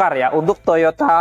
bongkar ya untuk Toyota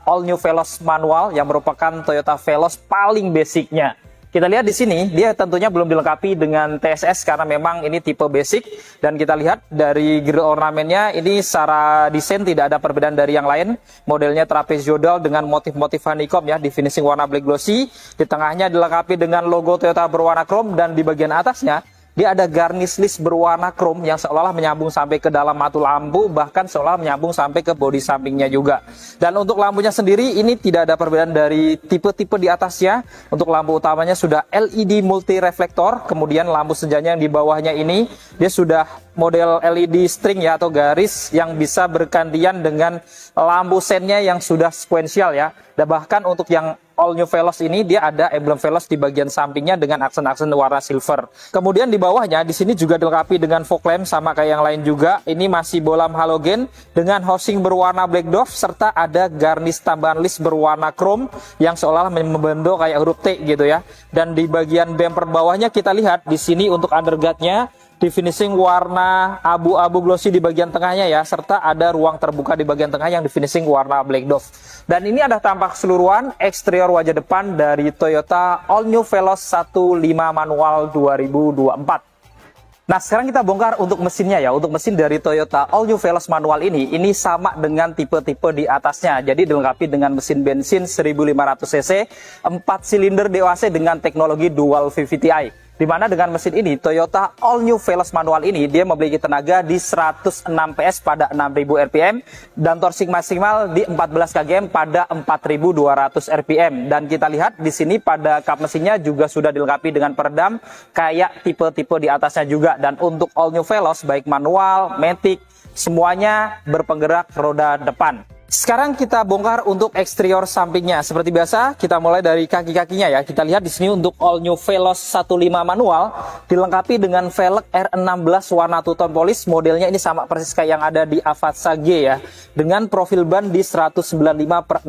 All New Veloz manual yang merupakan Toyota Veloz paling basicnya. Kita lihat di sini, dia tentunya belum dilengkapi dengan TSS karena memang ini tipe basic. Dan kita lihat dari grill ornamennya, ini secara desain tidak ada perbedaan dari yang lain. Modelnya trapezoidal dengan motif-motif honeycomb ya, di finishing warna black glossy. Di tengahnya dilengkapi dengan logo Toyota berwarna chrome, dan di bagian atasnya dia ada garnish list berwarna chrome yang seolah menyambung sampai ke dalam matu lampu, bahkan seolah menyambung sampai ke bodi sampingnya juga. Dan untuk lampunya sendiri ini tidak ada perbedaan dari tipe-tipe di atasnya. Untuk lampu utamanya sudah LED multi reflektor, kemudian lampu senjanya yang di bawahnya ini dia sudah model LED string ya, atau garis yang bisa bergantian dengan lampu sennya yang sudah sekuensial ya. Dan bahkan untuk yang All New Veloz ini dia ada emblem Veloz di bagian sampingnya dengan aksen-aksen warna silver. Kemudian di bawahnya di sini juga dilengkapi dengan fog lamp sama kayak yang lain juga. Ini masih bolam halogen dengan housing berwarna black dove serta ada garnish tambahan list berwarna chrome yang seolah membentuk kayak huruf T gitu ya. Dan di bagian bumper bawahnya kita lihat di sini untuk underguardnya di finishing warna abu-abu glossy di bagian tengahnya ya, serta ada ruang terbuka di bagian tengah yang di finishing warna black dove. Dan ini ada tampak keseluruhan eksterior wajah depan dari Toyota All New Veloz 1.5 manual 2024. Nah, sekarang kita bongkar untuk mesinnya ya. Untuk mesin dari Toyota All New Veloz manual ini sama dengan tipe-tipe di atasnya. Jadi dilengkapi dengan mesin bensin 1500 cc, 4 silinder DOHC dengan teknologi dual VVTi. Di mana dengan mesin ini, Toyota All New Veloz manual ini, dia memiliki tenaga di 106 PS pada 6000 RPM, dan torsi maksimal di 14 kgm pada 4200 RPM. Dan kita lihat di sini pada kap mesinnya juga sudah dilengkapi dengan peredam, kayak tipe-tipe di atasnya juga. Dan untuk All New Veloz, baik manual, matic, semuanya berpenggerak roda depan. Sekarang kita bongkar untuk eksterior sampingnya. Seperti biasa, kita mulai dari kaki-kakinya ya. Kita lihat di sini untuk All New Veloz 1.5 manual dilengkapi dengan velg R16 warna two tone polish. Modelnya ini sama persis kayak yang ada di Avanza G ya, dengan profil ban di 195/60.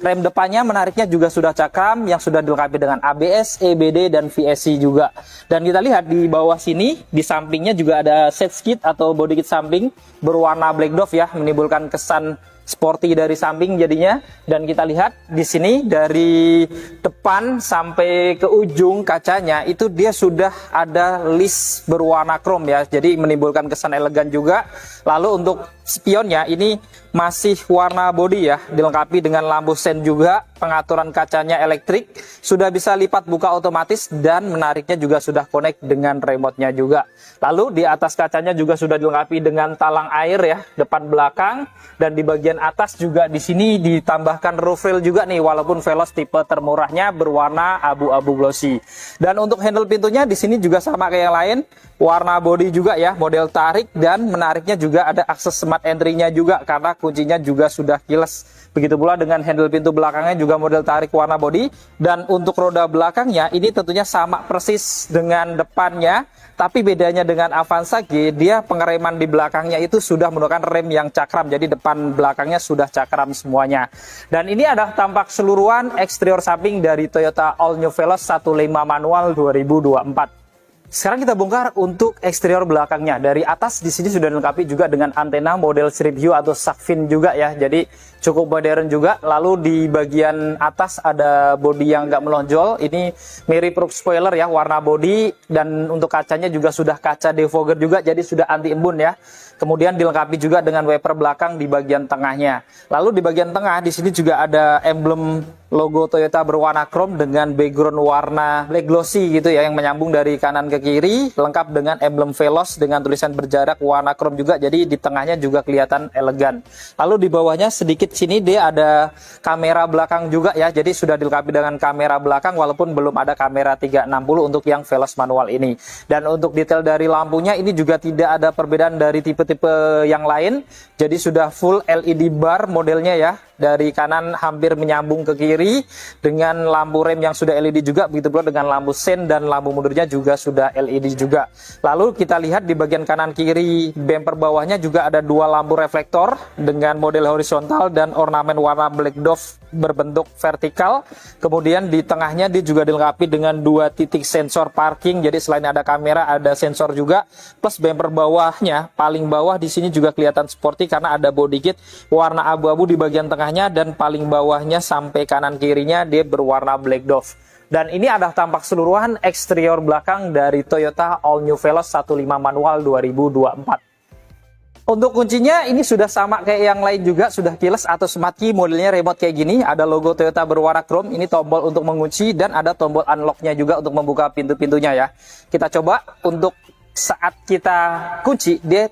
Rem depannya menariknya juga sudah cakram yang sudah dilengkapi dengan ABS, EBD, dan VSC juga. Dan kita lihat di bawah sini, di sampingnya juga ada set skid atau body kit samping berwarna black dove ya, menimbulkan kesan sporty dari samping jadinya. Dan kita lihat di sini dari depan sampai ke ujung kacanya itu dia sudah ada list berwarna chrome ya, jadi menimbulkan kesan elegan juga. Lalu untuk spionnya ini masih warna body ya, dilengkapi dengan lampu sen juga, pengaturan kacanya elektrik, sudah bisa lipat buka otomatis, dan menariknya juga sudah connect dengan remote-nya juga. Lalu di atas kacanya juga sudah dilengkapi dengan talang air ya, depan belakang. Dan di bagian atas juga di sini ditambahkan roof rail juga nih, walaupun Veloz tipe termurahnya berwarna abu-abu glossy. Dan untuk handle pintunya di sini juga sama kayak yang lain, warna body juga ya, model tarik, dan menariknya juga ada akses smart entry-nya juga karena kuncinya juga sudah keyless. Begitu pula dengan handle pintu belakangnya juga model tarik warna body. Dan untuk roda belakangnya ini tentunya sama persis dengan depannya, tapi bedanya dengan Avanza G, dia pengereman di belakangnya itu sudah menggunakan rem yang cakram, jadi depan belakangnya sudah cakram semuanya. Dan ini adalah tampak keseluruhan eksterior samping dari Toyota All New Veloz 1.5 manual 2024. Sekarang kita bongkar untuk eksterior belakangnya. Dari atas di sini sudah dilengkapi juga dengan antena model strip view atau shark fin juga ya. Jadi cukup modern juga. Lalu di bagian atas ada bodi yang nggak melonjol. Ini mirip roof spoiler ya, warna bodi, dan untuk kacanya juga sudah kaca defogger juga, jadi sudah anti embun ya. Kemudian dilengkapi juga dengan wiper belakang di bagian tengahnya. Lalu di bagian tengah di sini juga ada emblem logo Toyota berwarna chrome dengan background warna black glossy gitu ya, yang menyambung dari kanan ke kiri, lengkap dengan emblem Veloz dengan tulisan berjarak warna chrome juga, jadi di tengahnya juga kelihatan elegan. Lalu di bawahnya sedikit sini dia ada kamera belakang juga ya, jadi sudah dilengkapi dengan kamera belakang walaupun belum ada kamera 360 untuk yang Veloz manual ini. Dan untuk detail dari lampunya ini juga tidak ada perbedaan dari tipe-tipe yang lain, jadi sudah full LED bar modelnya ya, dari kanan hampir menyambung ke kiri dengan lampu rem yang sudah LED juga, begitu pula dengan lampu sen dan lampu mundurnya juga sudah LED juga. Lalu kita lihat di bagian kanan kiri bumper bawahnya juga ada dua lampu reflektor dengan model horizontal dan dan ornamen warna black dove berbentuk vertikal. Kemudian di tengahnya dia juga dilengkapi dengan 2 titik sensor parking. Jadi selain ada kamera, ada sensor juga. Plus bumper bawahnya, paling bawah di sini juga kelihatan sporty karena ada body kit warna abu-abu di bagian tengahnya, dan paling bawahnya sampai kanan kirinya dia berwarna black dove. Dan ini adalah tampak keseluruhan eksterior belakang dari Toyota All New Veloz 1.5 manual 2024. Untuk kuncinya ini sudah sama kayak yang lain juga, sudah keyless atau smart key, modelnya remote kayak gini. Ada logo Toyota berwarna chrome, ini tombol untuk mengunci, dan ada tombol unlocknya juga untuk membuka pintu-pintunya ya. Kita coba untuk saat kita kunci, dia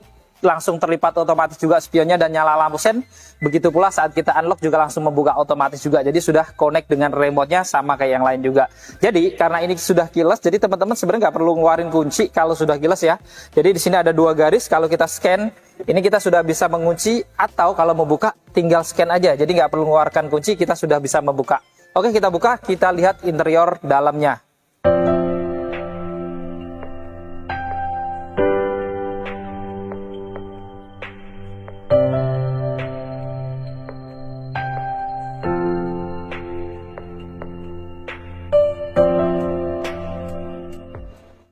langsung terlipat otomatis juga spionnya dan nyala lampu sen. Begitu pula saat kita unlock juga langsung membuka otomatis juga. Jadi sudah connect dengan remote-nya sama kayak yang lain juga. Jadi karena ini sudah keyless, jadi teman-teman sebenarnya nggak perlu ngeluarin kunci kalau sudah keyless ya. Jadi di sini ada 2 garis, kalau kita scan ini kita sudah bisa mengunci, atau kalau mau buka tinggal scan aja. Jadi nggak perlu mengeluarkan kunci, kita sudah bisa membuka. Oke, kita buka, kita lihat interior dalamnya.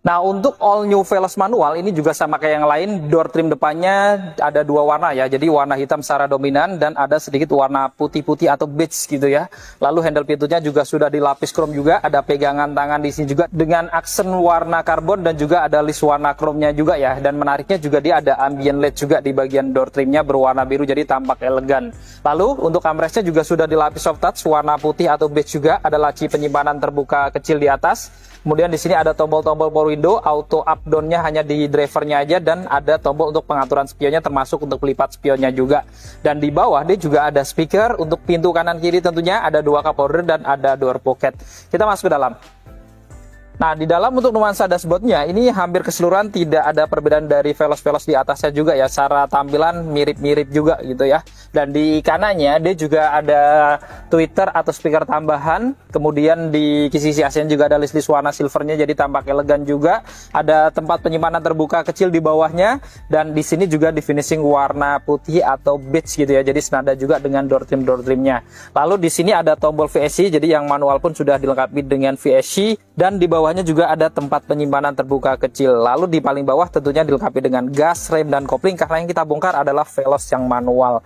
Nah, untuk all new Veloz manual ini juga sama kayak yang lain, door trim depannya ada 2 warna ya. Jadi warna hitam secara dominan dan ada sedikit warna putih-putih atau beige gitu ya. Lalu handle pintunya juga sudah dilapis chrome juga, ada pegangan tangan di sini juga dengan aksen warna karbon, dan juga ada list warna chrome-nya juga ya. Dan menariknya juga dia ada ambient LED juga di bagian door trimnya berwarna biru, jadi tampak elegan. Lalu untuk armrestnya juga sudah dilapis soft touch warna putih atau beige juga, ada laci penyimpanan terbuka kecil di atas. Kemudian di sini ada tombol-tombol power window, auto up down-nya hanya di drivernya aja, dan ada tombol untuk pengaturan spionnya termasuk untuk pelipat spionnya juga. Dan di bawah dia juga ada speaker untuk pintu kanan kiri, tentunya ada 2 cup holder dan ada door pocket. Kita masuk ke dalam. Nah, di dalam untuk nuansa dashboardnya ini hampir keseluruhan tidak ada perbedaan dari Veloz-Veloz di atasnya juga ya. Secara tampilan mirip-mirip juga gitu ya. Dan di kanannya dia juga ada tweeter atau speaker tambahan. Kemudian di sisi AC juga ada list-list warna silvernya, jadi tampak elegan juga. Ada tempat penyimpanan terbuka kecil di bawahnya, dan di sini juga di finishing warna putih atau beige gitu ya. Jadi senada juga dengan door trimnya. Lalu di sini ada tombol VSC, jadi yang manual pun sudah dilengkapi dengan VSC, dan di bawahnya juga ada tempat penyimpanan terbuka kecil. Lalu di paling bawah tentunya dilengkapi dengan gas, rem, dan kopling, karena yang kita bongkar adalah Veloz yang manual.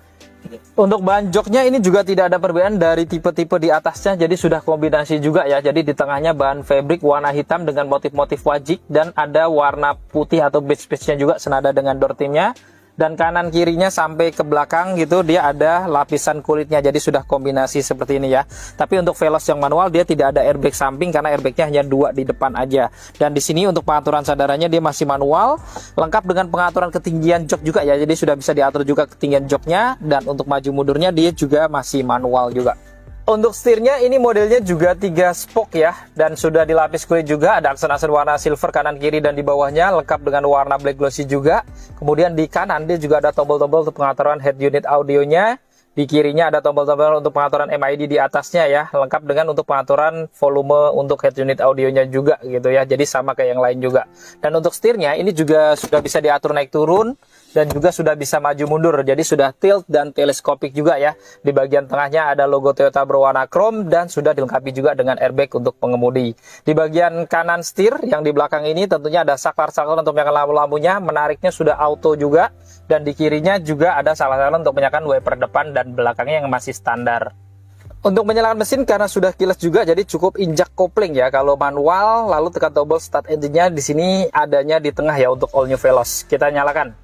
Untuk bahan joknya ini juga tidak ada perbedaan dari tipe-tipe di atasnya, jadi sudah kombinasi juga ya. Jadi di tengahnya bahan fabric warna hitam dengan motif-motif wajik, dan ada warna putih atau beige-nya juga senada dengan door trimnya. Dan kanan kirinya sampai ke belakang gitu dia ada lapisan kulitnya, jadi sudah kombinasi seperti ini ya. Tapi untuk Veloz yang manual dia tidak ada airbag samping karena airbagnya hanya 2 di depan aja. Dan di sini untuk pengaturan sadarannya dia masih manual, lengkap dengan pengaturan ketinggian jok juga ya, jadi sudah bisa diatur juga ketinggian joknya. Dan untuk maju mundurnya dia juga masih manual juga. Untuk setirnya ini modelnya juga 3 spoke ya, dan sudah dilapis kulit juga, ada aksen-aksen warna silver kanan kiri dan di bawahnya, lengkap dengan warna black glossy juga. Kemudian di kanan dia juga ada tombol-tombol untuk pengaturan head unit audionya. Di kirinya ada tombol-tombol untuk pengaturan MID di atasnya ya, lengkap dengan untuk pengaturan volume untuk head unit audionya juga gitu ya. Jadi sama kayak yang lain juga. Dan untuk setirnya ini juga sudah bisa diatur naik turun, dan juga sudah bisa maju mundur, jadi sudah tilt dan teleskopik juga ya. Di bagian tengahnya ada logo Toyota berwarna chrome, dan sudah dilengkapi juga dengan airbag untuk pengemudi. Di bagian kanan setir yang di belakang ini tentunya ada saklar-saklar untuk menyalakan lampu-lampunya, menariknya sudah auto juga. Dan di kirinya juga ada saklar untuk menyalakan wiper depan dan belakangnya yang masih standar. Untuk menyalakan mesin karena sudah keyless juga, jadi cukup injak kopling ya kalau manual. Lalu tekan tombol start engine-nya, di sini adanya di tengah ya untuk all new Veloz. Kita nyalakan.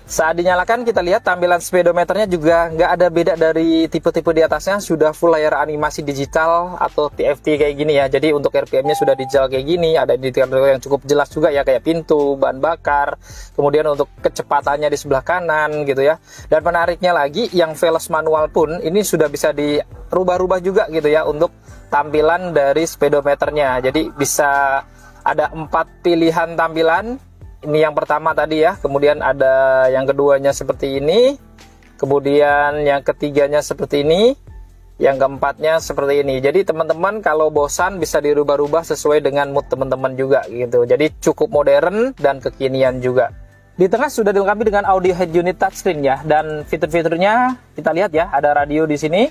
Saat dinyalakan kita lihat tampilan speedometernya juga nggak ada beda dari tipe-tipe di atasnya, sudah full layar animasi digital atau TFT kayak gini ya. Jadi untuk RPM-nya sudah digital kayak gini, ada indikator yang cukup jelas juga ya, kayak pintu, bahan bakar, kemudian untuk kecepatannya di sebelah kanan gitu ya. Dan menariknya lagi yang Veloz manual pun ini sudah bisa dirubah-rubah juga gitu ya untuk tampilan dari speedometernya. Jadi bisa ada 4 pilihan tampilan. Ini yang pertama tadi ya, kemudian ada yang keduanya seperti ini, kemudian yang ketiganya seperti ini, yang keempatnya seperti ini. Jadi teman-teman kalau bosan bisa dirubah-rubah sesuai dengan mood teman-teman juga gitu. Jadi cukup modern dan kekinian juga. Di tengah sudah dilengkapi dengan audio head unit touchscreen ya, dan fitur-fiturnya kita lihat ya, ada radio di sini.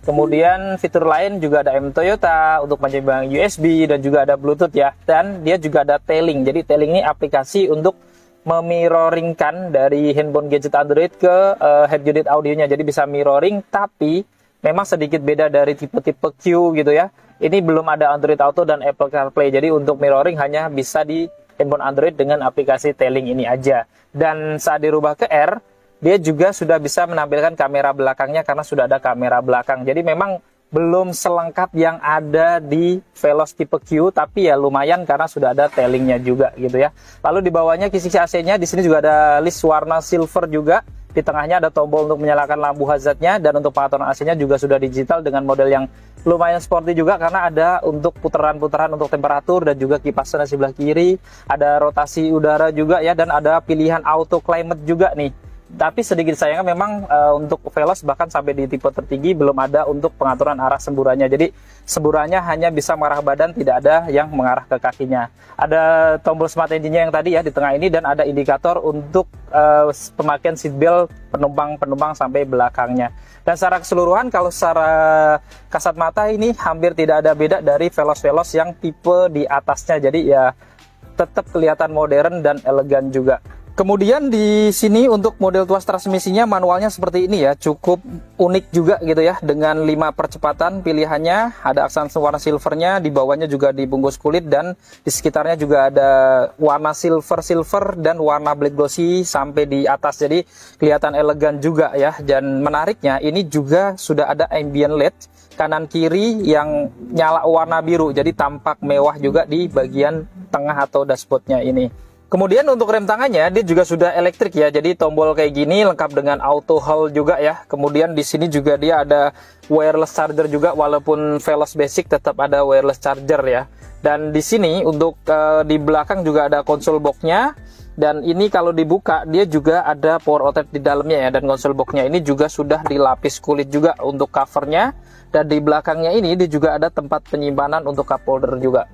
Kemudian fitur lain juga ada M Toyota untuk penyeimbang USB dan juga ada Bluetooth ya, dan dia juga ada tailing. Jadi tailing ini aplikasi untuk memirroringkan dari handphone gadget Android ke head unit audionya. Jadi bisa mirroring, tapi memang sedikit beda dari tipe-tipe Q gitu ya. Ini belum ada Android Auto dan Apple CarPlay. Jadi untuk mirroring hanya bisa di handphone Android dengan aplikasi tailing ini aja. Dan saat dirubah ke R, dia juga sudah bisa menampilkan kamera belakangnya karena sudah ada kamera belakang. Jadi memang belum selengkap yang ada di Veloz tipe Q, tapi ya lumayan karena sudah ada tailingnya juga gitu ya. Lalu di bawahnya kisi AC-nya, di sini juga ada list warna silver juga. Di tengahnya ada tombol untuk menyalakan lampu hazardnya, dan untuk pengaturan AC-nya juga sudah digital dengan model yang lumayan sporty juga karena ada untuk putaran-putaran untuk temperatur dan juga kipas di sebelah kiri, ada rotasi udara juga ya, dan ada pilihan auto climate juga nih. Tapi sedikit sayangnya memang untuk Veloz bahkan sampai di tipe tertinggi belum ada untuk pengaturan arah semburannya. Jadi semburannya hanya bisa mengarah badan, tidak ada yang mengarah ke kakinya. Ada tombol smart engine-nya yang tadi ya di tengah ini, dan ada indikator untuk pemakaian seatbelt penumpang sampai belakangnya. Dan secara keseluruhan kalau secara kasat mata ini hampir tidak ada beda dari Veloz-Veloz yang tipe di atasnya. Jadi ya tetap kelihatan modern dan elegan juga. Kemudian di sini untuk model tuas transmisinya manualnya seperti ini ya, cukup unik juga gitu ya, dengan 5 percepatan pilihannya, ada aksen warna silvernya, di bawahnya juga dibungkus kulit, dan di sekitarnya juga ada warna silver dan warna black glossy sampai di atas, jadi kelihatan elegan juga ya. Dan menariknya ini juga sudah ada ambient LED kanan kiri yang nyala warna biru, jadi tampak mewah juga di bagian tengah atau dashboardnya ini. Kemudian untuk rem tangannya dia juga sudah elektrik ya, jadi tombol kayak gini lengkap dengan auto hold juga ya. Kemudian di sini juga dia ada wireless charger juga, walaupun Veloz Basic tetap ada wireless charger ya. Dan di sini untuk di belakang juga ada konsol box-nya, dan ini kalau dibuka dia juga ada power outlet di dalamnya ya, dan konsol box-nya ini juga sudah dilapis kulit juga untuk covernya, dan di belakangnya ini dia juga ada tempat penyimpanan untuk cup holder juga.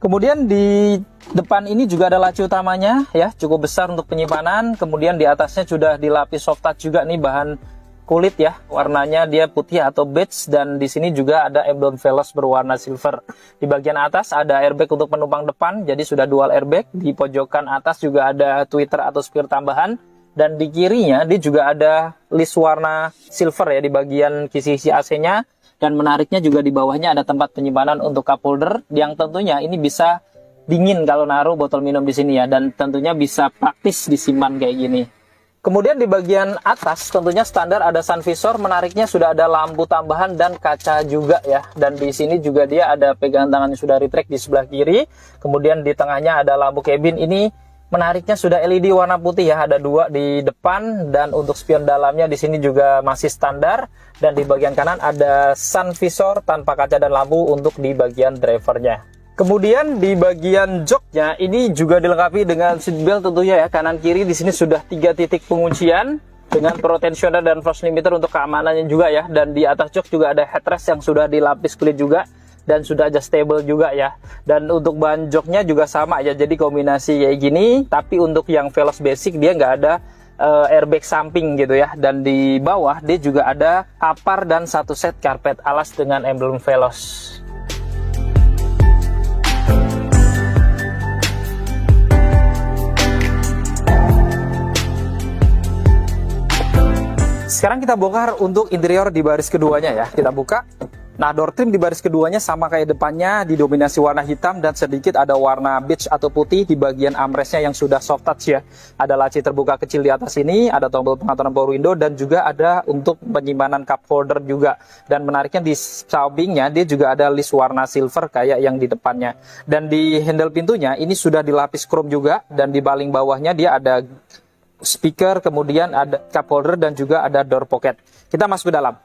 Kemudian di depan ini juga ada laci utamanya ya, cukup besar untuk penyimpanan. Kemudian di atasnya sudah dilapis soft touch juga nih, bahan kulit ya, warnanya dia putih atau beige, dan di sini juga ada emblem Veloz berwarna silver. Di bagian atas ada airbag untuk penumpang depan, jadi sudah dual airbag. Di pojokan atas juga ada tweeter atau speaker tambahan, dan di kirinya dia juga ada list warna silver ya di bagian kisi AC-nya. Dan menariknya juga di bawahnya ada tempat penyimpanan untuk cup holder, yang tentunya ini bisa dingin kalau naruh botol minum di sini ya, dan tentunya bisa praktis disimpan kayak gini. Kemudian di bagian atas tentunya standar ada sun visor, menariknya sudah ada lampu tambahan dan kaca juga ya. Dan di sini juga dia ada pegangan tangan yang sudah retract di sebelah kiri. Kemudian di tengahnya ada lampu cabin, ini menariknya sudah LED warna putih ya, ada 2 di depan, dan untuk spion dalamnya di sini juga masih standar, dan di bagian kanan ada sun visor tanpa kaca dan lampu untuk di bagian drivernya. Kemudian di bagian joknya ini juga dilengkapi dengan seatbelt tentunya ya, kanan kiri di sini sudah 3 titik penguncian dengan pro tensioner dan frost limiter untuk keamanannya juga ya, dan di atas jok juga ada headrest yang sudah dilapis kulit juga dan sudah adjustable juga ya. Dan untuk bahan joknya juga sama ya, jadi kombinasi kayak gini, tapi untuk yang Veloz Basic dia nggak ada airbag samping gitu ya. Dan di bawah dia juga ada kapar dan 1 set karpet alas dengan emblem Veloz. Sekarang kita bongkar untuk interior di baris keduanya ya, kita buka. Nah, door trim di baris keduanya sama kayak depannya, didominasi warna hitam dan sedikit ada warna beige atau putih di bagian armrestnya yang sudah soft touch ya. Ada laci terbuka kecil di atas ini, ada tombol pengaturan power window, dan juga ada untuk penyimpanan cup holder juga. Dan menariknya di sampingnya dia juga ada list warna silver kayak yang di depannya. Dan di handle pintunya ini sudah dilapis chrome juga, dan di paling bawahnya dia ada speaker, kemudian ada cup holder dan juga ada door pocket. Kita masuk ke dalam.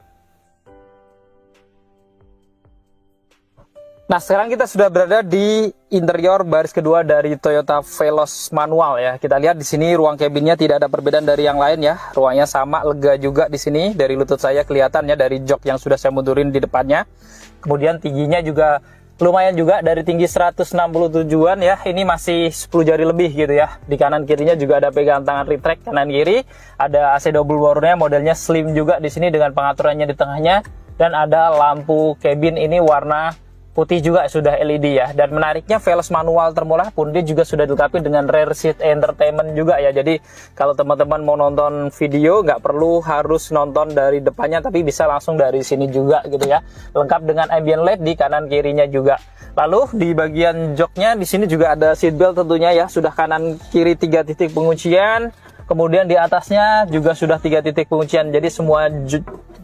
Nah, sekarang kita sudah berada di interior baris kedua dari Toyota Veloz manual ya. Kita lihat di sini ruang cabinnya tidak ada perbedaan dari yang lain ya. Ruangnya sama, lega juga di sini. Dari lutut saya kelihatan ya, dari jok yang sudah saya mundurin di depannya. Kemudian tingginya juga lumayan juga dari tinggi 167-an ya. Ini masih 10 jari lebih gitu ya. Di kanan kirinya juga ada pegangan tangan retract kanan kiri. Ada AC double bornya, modelnya slim juga di sini dengan pengaturannya di tengahnya, dan ada lampu cabin ini warna putih juga, sudah LED ya. Dan menariknya velg manual termurah pun dia juga sudah dilengkapi dengan rear seat entertainment juga ya. Jadi kalau teman-teman mau nonton video nggak perlu harus nonton dari depannya, tapi bisa langsung dari sini juga gitu ya. Lengkap dengan ambient LED di kanan kirinya juga. Lalu di bagian joknya di sini juga ada seat belt tentunya ya, sudah kanan kiri 3 titik penguncian. Kemudian di atasnya juga sudah 3 titik penguncian. Jadi semua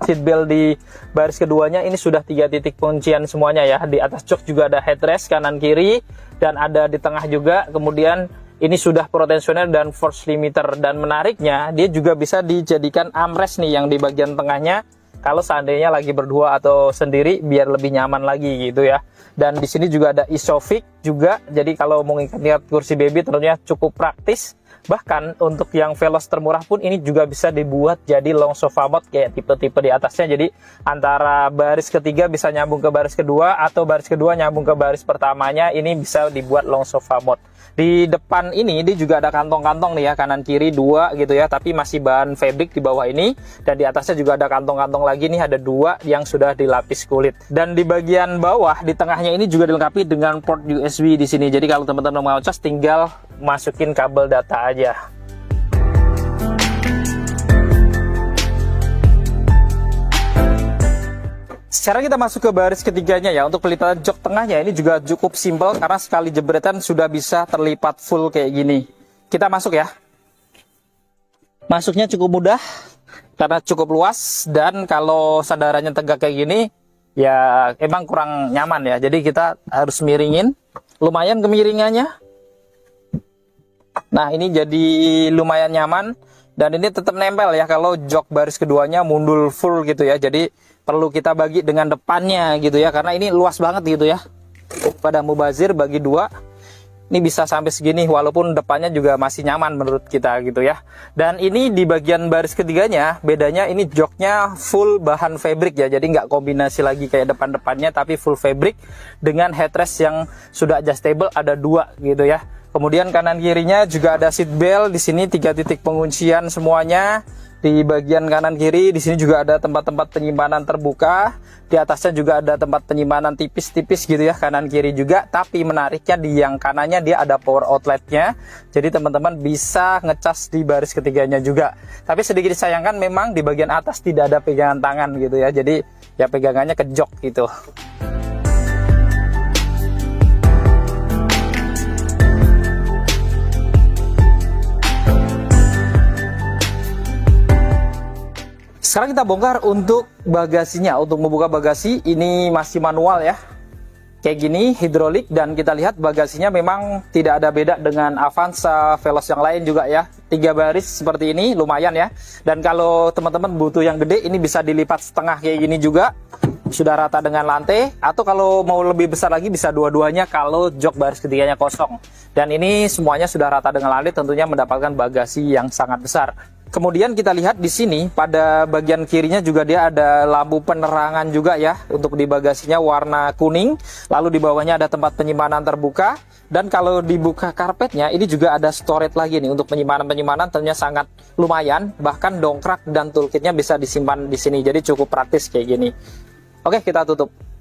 seatbelt di baris keduanya ini sudah 3 titik penguncian semuanya ya. Di atas jok juga ada headrest kanan kiri dan ada di tengah juga. Kemudian ini sudah pro tensioner dan force limiter, dan menariknya dia juga bisa dijadikan armrest nih yang di bagian tengahnya kalau seandainya lagi berdua atau sendiri biar lebih nyaman lagi gitu ya. Dan di sini juga ada isofix juga. Jadi kalau mau ngikat kursi baby tentunya cukup praktis. Bahkan untuk yang Veloz termurah pun ini juga bisa dibuat jadi long sofa mode kayak tipe-tipe di atasnya. Jadi antara baris ketiga bisa nyambung ke baris kedua, atau baris kedua nyambung ke baris pertamanya, ini bisa dibuat long sofa mode. Di depan ini dia juga ada kantong-kantong nih ya, kanan kiri 2 gitu ya, tapi masih bahan fabric di bawah ini. Dan di atasnya juga ada kantong-kantong lagi nih, ada 2 yang sudah dilapis kulit. Dan di bagian bawah di tengahnya ini juga dilengkapi dengan port USB di sini. Jadi kalau teman-teman mau cas tinggal masukin kabel data aja. Sekarang kita masuk ke baris ketiganya ya. Untuk pelipatan jok tengahnya ini juga cukup simpel karena sekali jebretan sudah bisa terlipat full kayak gini. Kita masuk ya. Masuknya cukup mudah karena cukup luas, dan kalau sandarannya tegak kayak gini ya emang kurang nyaman ya. Jadi kita harus miringin. Lumayan kemiringannya. Nah, ini jadi lumayan nyaman, dan ini tetap nempel ya kalau jok baris keduanya mundur full gitu ya. Jadi perlu kita bagi dengan depannya gitu ya, karena ini luas banget gitu ya. Pada mubazir bagi 2 ini bisa sampai segini, walaupun depannya juga masih nyaman menurut kita gitu ya. Dan ini di bagian baris ketiganya bedanya ini joknya full bahan fabric ya, jadi nggak kombinasi lagi kayak depan-depannya, tapi full fabric dengan headrest yang sudah adjustable ada 2 gitu ya. Kemudian kanan kirinya juga ada seat belt di sini, 3 titik penguncian semuanya. Di bagian kanan kiri di sini juga ada tempat-tempat penyimpanan terbuka. Di atasnya juga ada tempat penyimpanan tipis-tipis gitu ya, kanan kiri juga. Tapi menariknya di yang kanannya dia ada power outletnya. Jadi teman-teman bisa ngecas di baris ketiganya juga. Tapi sedikit disayangkan memang di bagian atas tidak ada pegangan tangan gitu ya. Jadi ya pegangannya ke jok gitu. Sekarang kita bongkar untuk bagasinya. Untuk membuka bagasi ini masih manual ya, kayak gini, hidrolik. Dan kita lihat bagasinya memang tidak ada beda dengan Avanza, Veloz yang lain juga ya. 3 baris seperti ini lumayan ya. Dan kalau teman-teman butuh yang gede, ini bisa dilipat setengah kayak gini juga, sudah rata dengan lantai. Atau kalau mau lebih besar lagi bisa dua-duanya kalau jok baris ketiganya kosong. Dan ini semuanya sudah rata dengan lantai, tentunya mendapatkan bagasi yang sangat besar. Kemudian kita lihat di sini pada bagian kirinya juga dia ada lampu penerangan juga ya. Untuk di bagasinya warna kuning. Lalu di bawahnya ada tempat penyimpanan terbuka. Dan kalau dibuka karpetnya ini juga ada storage lagi nih. Untuk penyimpanan tentunya sangat lumayan. Bahkan dongkrak dan toolkitnya bisa disimpan di sini. Jadi cukup praktis kayak gini. Oke, kita tutup.